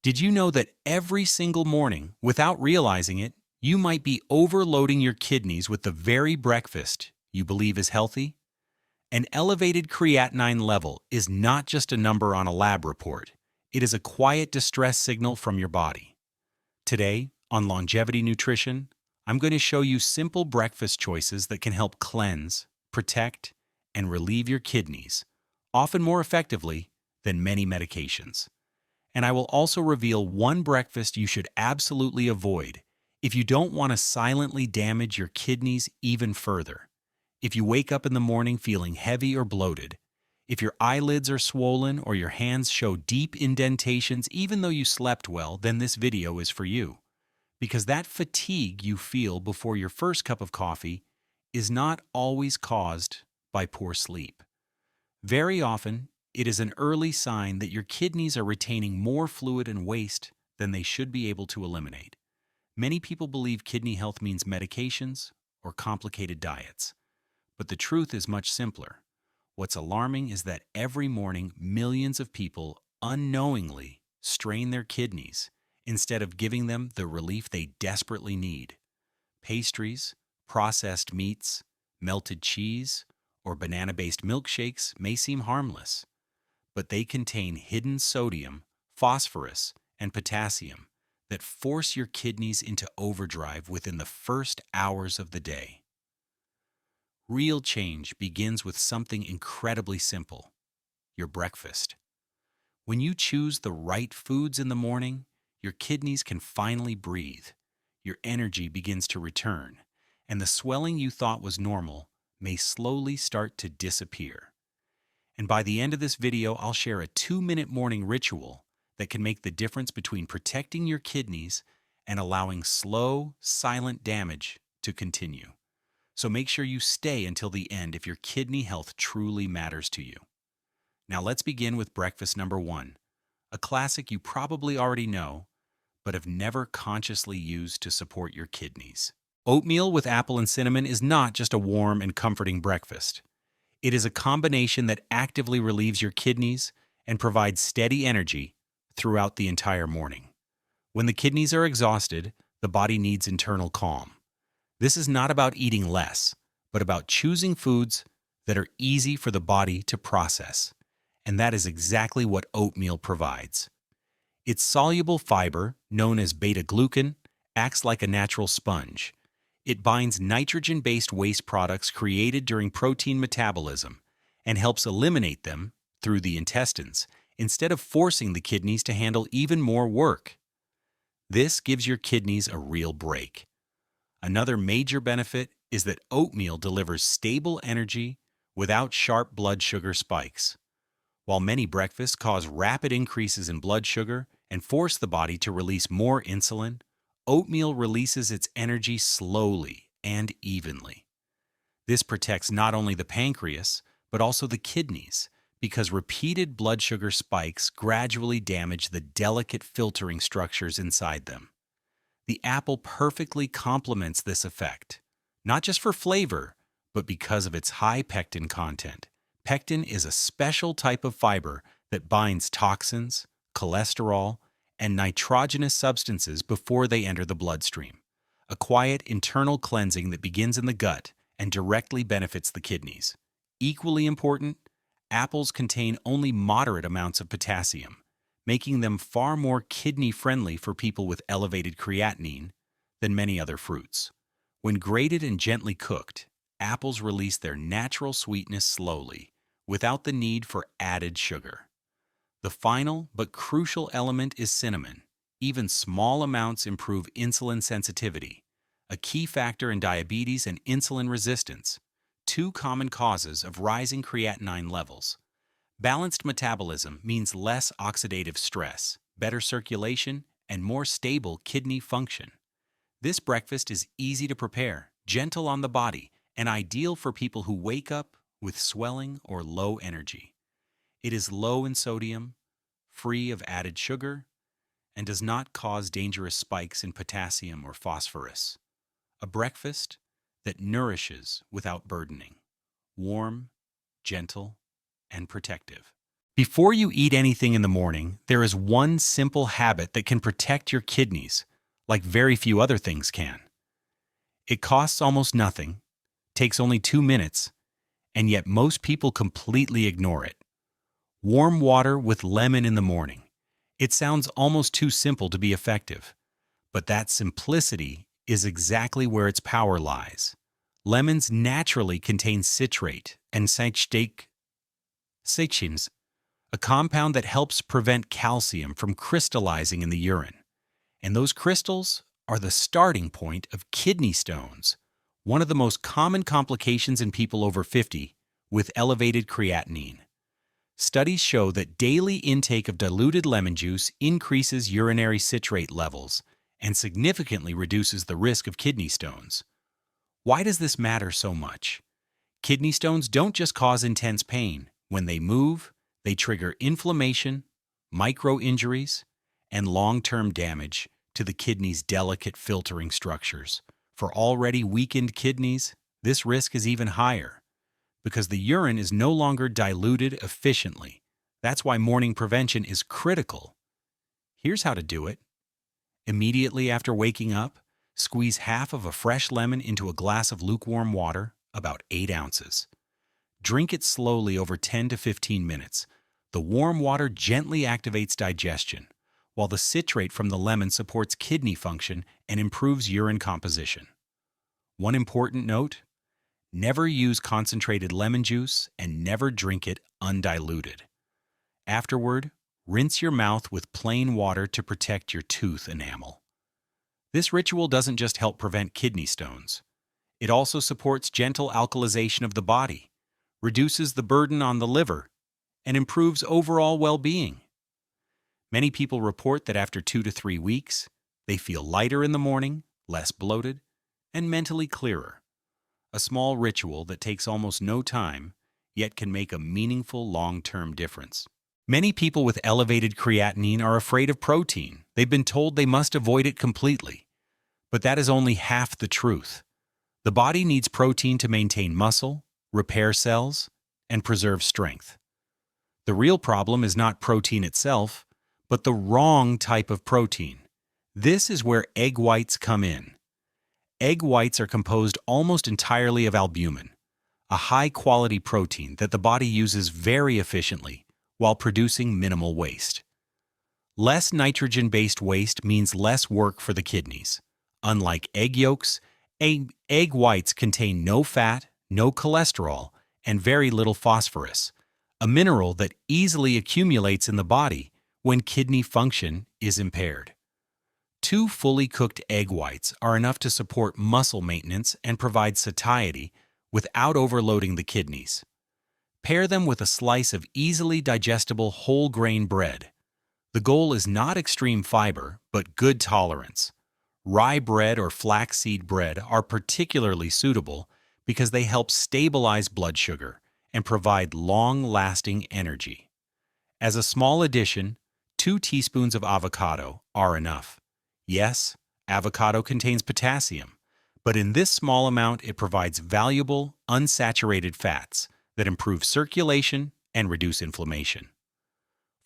Did you know that every single morning, without realizing it, you might be overloading your kidneys with the very breakfast you believe is healthy? An elevated creatinine level is not just a number on a lab report. It is a quiet distress signal from your body. Today, on Longevity Nutrition, I'm going to show you simple breakfast choices that can help cleanse, protect, and relieve your kidneys, often more effectively than many medications. And I will also reveal one breakfast you should absolutely avoid if you don't want to silently damage your kidneys even further. If you wake up in the morning feeling heavy or bloated, if your eyelids are swollen or your hands show deep indentations even though you slept well, then this video is for you. Because that fatigue you feel before your first cup of coffee is not always caused by poor sleep. Very often, it is an early sign that your kidneys are retaining more fluid and waste than they should be able to eliminate. Many people believe kidney health means medications or complicated diets. But the truth is much simpler. What's alarming is that every morning, millions of people unknowingly strain their kidneys instead of giving them the relief they desperately need. Pastries, processed meats, melted cheese, or banana-based milkshakes may seem harmless, but they contain hidden sodium, phosphorus, and potassium that force your kidneys into overdrive within the first hours of the day. Real change begins with something incredibly simple: your breakfast. When you choose the right foods in the morning, your kidneys can finally breathe, your energy begins to return, and the swelling you thought was normal may slowly start to disappear. And by the end of this video, I'll share a 2-minute morning ritual that can make the difference between protecting your kidneys and allowing slow, silent damage to continue. So make sure you stay until the end if your kidney health truly matters to you. Now let's begin with breakfast number 1, a classic you probably already know, but have never consciously used to support your kidneys. Oatmeal with apple and cinnamon is not just a warm and comforting breakfast. It is a combination that actively relieves your kidneys and provides steady energy throughout the entire morning. When the kidneys are exhausted, the body needs internal calm. This is not about eating less, but about choosing foods that are easy for the body to process. And that is exactly what oatmeal provides. Its soluble fiber, known as beta-glucan, acts like a natural sponge. It binds nitrogen-based waste products created during protein metabolism and helps eliminate them through the intestines, instead of forcing the kidneys to handle even more work. This gives your kidneys a real break. Another major benefit is that oatmeal delivers stable energy without sharp blood sugar spikes. While many breakfasts cause rapid increases in blood sugar and force the body to release more insulin, oatmeal releases its energy slowly and evenly. This protects not only the pancreas, but also the kidneys, because repeated blood sugar spikes gradually damage the delicate filtering structures inside them. The apple perfectly complements this effect, not just for flavor, but because of its high pectin content. Pectin is a special type of fiber that binds toxins, cholesterol, and nitrogenous substances before they enter the bloodstream. A quiet internal cleansing that begins in the gut and directly benefits the kidneys. Equally important, apples contain only moderate amounts of potassium, making them far more kidney-friendly for people with elevated creatinine than many other fruits. When grated and gently cooked, apples release their natural sweetness slowly, without the need for added sugar. The final but crucial element is cinnamon. Even small amounts improve insulin sensitivity, a key factor in diabetes and insulin resistance, two common causes of rising creatinine levels. Balanced metabolism means less oxidative stress, better circulation, and more stable kidney function. This breakfast is easy to prepare, gentle on the body, and ideal for people who wake up with swelling or low energy. It is low in sodium, free of added sugar, and does not cause dangerous spikes in potassium or phosphorus. A breakfast that nourishes without burdening, warm, gentle, and protective. Before you eat anything in the morning, there is one simple habit that can protect your kidneys, like very few other things can. It costs almost nothing, takes only 2 minutes, and yet most people completely ignore it. Warm water with lemon in the morning. It sounds almost too simple to be effective, but that simplicity is exactly where its power lies. Lemons naturally contain citrate and sachets, a compound that helps prevent calcium from crystallizing in the urine. And those crystals are the starting point of kidney stones, one of the most common complications in people over 50 with elevated creatinine. Studies show that daily intake of diluted lemon juice increases urinary citrate levels and significantly reduces the risk of kidney stones. Why does this matter so much? Kidney stones don't just cause intense pain. When they move, they trigger inflammation, micro-injuries, and long-term damage to the kidney's delicate filtering structures. For already weakened kidneys, this risk is even higher because the urine is no longer diluted efficiently. That's why morning prevention is critical. Here's how to do it. Immediately after waking up, squeeze half of a fresh lemon into a glass of lukewarm water, about 8 ounces. Drink it slowly over 10 to 15 minutes. The warm water gently activates digestion, while the citrate from the lemon supports kidney function and improves urine composition. One important note: never use concentrated lemon juice and never drink it undiluted. Afterward, rinse your mouth with plain water to protect your tooth enamel. This ritual doesn't just help prevent kidney stones. It also supports gentle alkalization of the body, reduces the burden on the liver, and improves overall well-being. Many people report that after 2 to 3 weeks, they feel lighter in the morning, less bloated, and mentally clearer. A small ritual that takes almost no time, yet can make a meaningful long-term difference. Many people with elevated creatinine are afraid of protein. They've been told they must avoid it completely. But that is only half the truth. The body needs protein to maintain muscle, repair cells, and preserve strength. The real problem is not protein itself, but the wrong type of protein. This is where egg whites come in. Egg whites are composed almost entirely of albumin, a high-quality protein that the body uses very efficiently while producing minimal waste. Less nitrogen-based waste means less work for the kidneys. Unlike egg yolks, egg whites contain no fat, no cholesterol, and very little phosphorus, a mineral that easily accumulates in the body when kidney function is impaired. 2 fully cooked egg whites are enough to support muscle maintenance and provide satiety without overloading the kidneys. Pair them with a slice of easily digestible whole grain bread. The goal is not extreme fiber, but good tolerance. Rye bread or flaxseed bread are particularly suitable because they help stabilize blood sugar and provide long-lasting energy. As a small addition, 2 teaspoons of avocado are enough. Yes, avocado contains potassium, but in this small amount it provides valuable, unsaturated fats that improve circulation and reduce inflammation.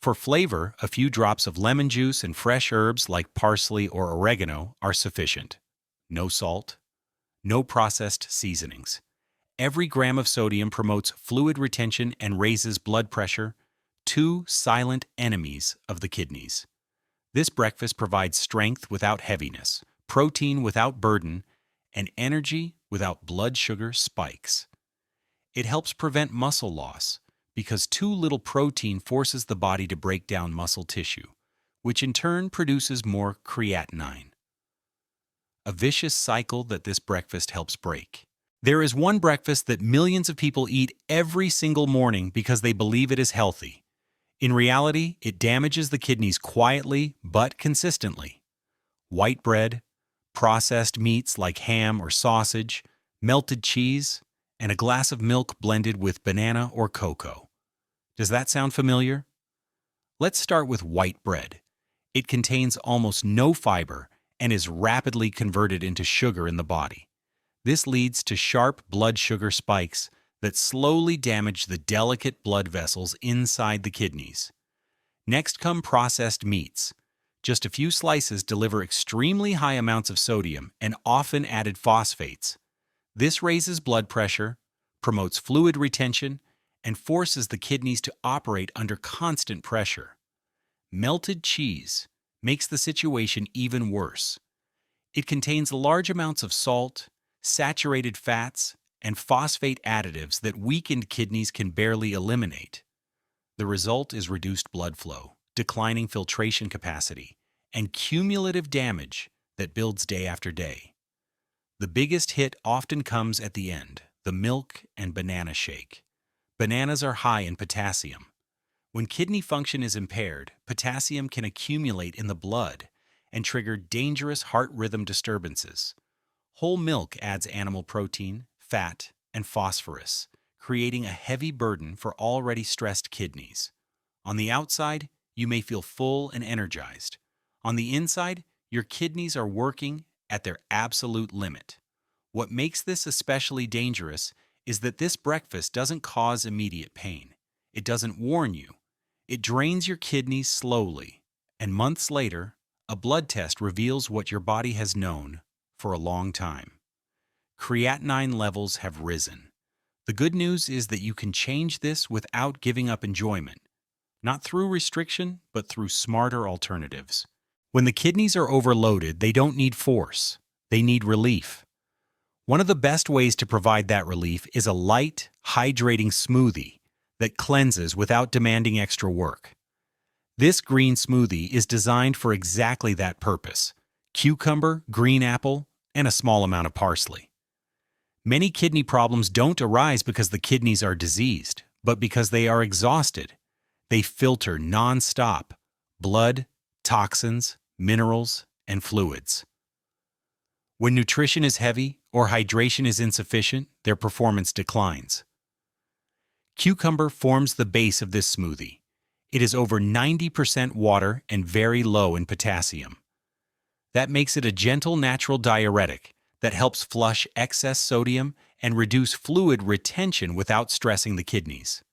For flavor, a few drops of lemon juice and fresh herbs like parsley or oregano are sufficient. No salt, no processed seasonings. Every gram of sodium promotes fluid retention and raises blood pressure, 2 silent enemies of the kidneys. This breakfast provides strength without heaviness, protein without burden, and energy without blood sugar spikes. It helps prevent muscle loss because too little protein forces the body to break down muscle tissue, which in turn produces more creatinine. A vicious cycle that this breakfast helps break. There is one breakfast that millions of people eat every single morning because they believe it is healthy. In reality, it damages the kidneys quietly but consistently. White bread, processed meats like ham or sausage, melted cheese, and a glass of milk blended with banana or cocoa. Does that sound familiar? Let's start with white bread. It contains almost no fiber and is rapidly converted into sugar in the body. This leads to sharp blood sugar spikes that slowly damage the delicate blood vessels inside the kidneys. Next come processed meats. Just a few slices deliver extremely high amounts of sodium and often added phosphates. This raises blood pressure, promotes fluid retention, and forces the kidneys to operate under constant pressure. Melted cheese makes the situation even worse. It contains large amounts of salt, saturated fats, and phosphate additives that weakened kidneys can barely eliminate. The result is reduced blood flow, declining filtration capacity, and cumulative damage that builds day after day. The biggest hit often comes at the end, the milk and banana shake. Bananas are high in potassium. When kidney function is impaired, potassium can accumulate in the blood and trigger dangerous heart rhythm disturbances. Whole milk adds animal protein, fat, and phosphorus, creating a heavy burden for already stressed kidneys. On the outside, you may feel full and energized. On the inside, your kidneys are working at their absolute limit. What makes this especially dangerous is that this breakfast doesn't cause immediate pain. It doesn't warn you. It drains your kidneys slowly, and months later, a blood test reveals what your body has known for a long time. Creatinine levels have risen. The good news is that you can change this without giving up enjoyment, not through restriction, but through smarter alternatives. When the kidneys are overloaded, they don't need force. They need relief. One of the best ways to provide that relief is a light, hydrating smoothie that cleanses without demanding extra work. This green smoothie is designed for exactly that purpose: cucumber, green apple, and a small amount of parsley. Many kidney problems don't arise because the kidneys are diseased, but because they are exhausted. They filter non-stop blood, toxins, minerals, and fluids. When nutrition is heavy or hydration is insufficient, their performance declines. Cucumber forms the base of this smoothie. It is over 90% water and very low in potassium. That makes it a gentle natural diuretic that helps flush excess sodium and reduce fluid retention without stressing the kidneys.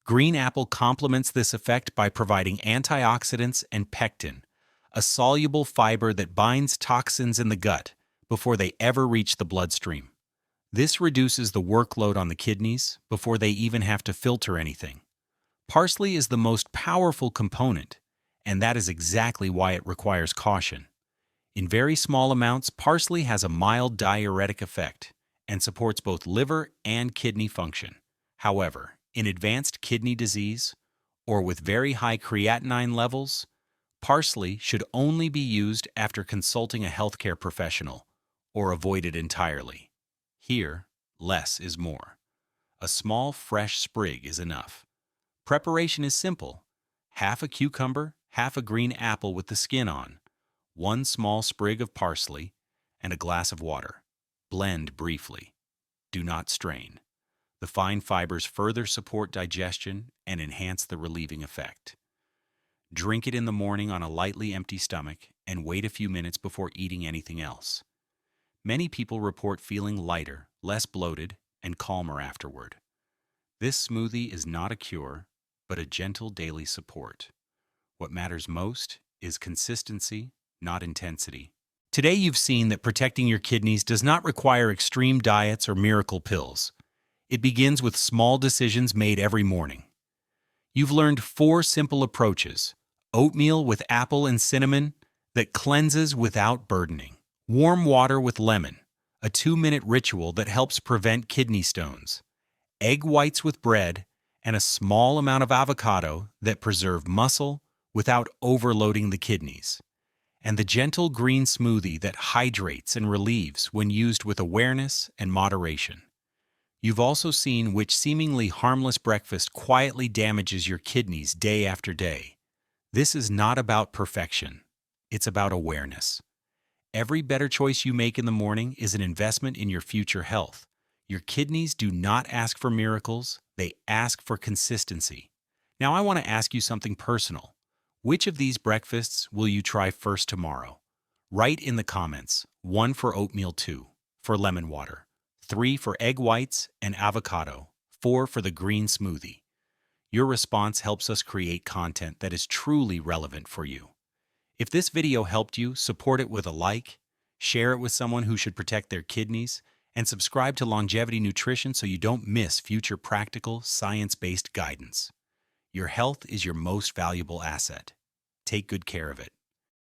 Green apple complements this effect by providing antioxidants and pectin, a soluble fiber that binds toxins in the gut before they ever reach the bloodstream. This reduces the workload on the kidneys before they even have to filter anything. Parsley is the most powerful component, and that is exactly why it requires caution. In very small amounts, parsley has a mild diuretic effect and supports both liver and kidney function. However, in advanced kidney disease or with very high creatinine levels, parsley should only be used after consulting a healthcare professional or avoided entirely. Here, less is more. A small fresh sprig is enough. Preparation is simple. Half a cucumber, half a green apple with the skin on, 1 small sprig of parsley, and a glass of water. Blend briefly. Do not strain. The fine fibers further support digestion and enhance the relieving effect. Drink it in the morning on a lightly empty stomach and wait a few minutes before eating anything else. Many people report feeling lighter, less bloated, and calmer afterward. This smoothie is not a cure, but a gentle daily support. What matters most is consistency, not intensity. Today you've seen that protecting your kidneys does not require extreme diets or miracle pills. It begins with small decisions made every morning. You've learned 4 simple approaches: oatmeal with apple and cinnamon that cleanses without burdening; warm water with lemon, a 2-minute ritual that helps prevent kidney stones; egg whites with bread, and a small amount of avocado that preserve muscle without overloading the kidneys; and the gentle green smoothie that hydrates and relieves when used with awareness and moderation. You've also seen which seemingly harmless breakfast quietly damages your kidneys day after day. This is not about perfection. It's about awareness. Every better choice you make in the morning is an investment in your future health. Your kidneys do not ask for miracles, they ask for consistency. Now I want to ask you something personal. Which of these breakfasts will you try first tomorrow? Write in the comments: 1 for oatmeal, 2 for lemon water, 3 for egg whites and avocado, 4 for the green smoothie. Your response helps us create content that is truly relevant for you. If this video helped you, support it with a like, share it with someone who should protect their kidneys, and subscribe to Longevity Nutrition so you don't miss future practical, science-based guidance. Your health is your most valuable asset. Take good care of it.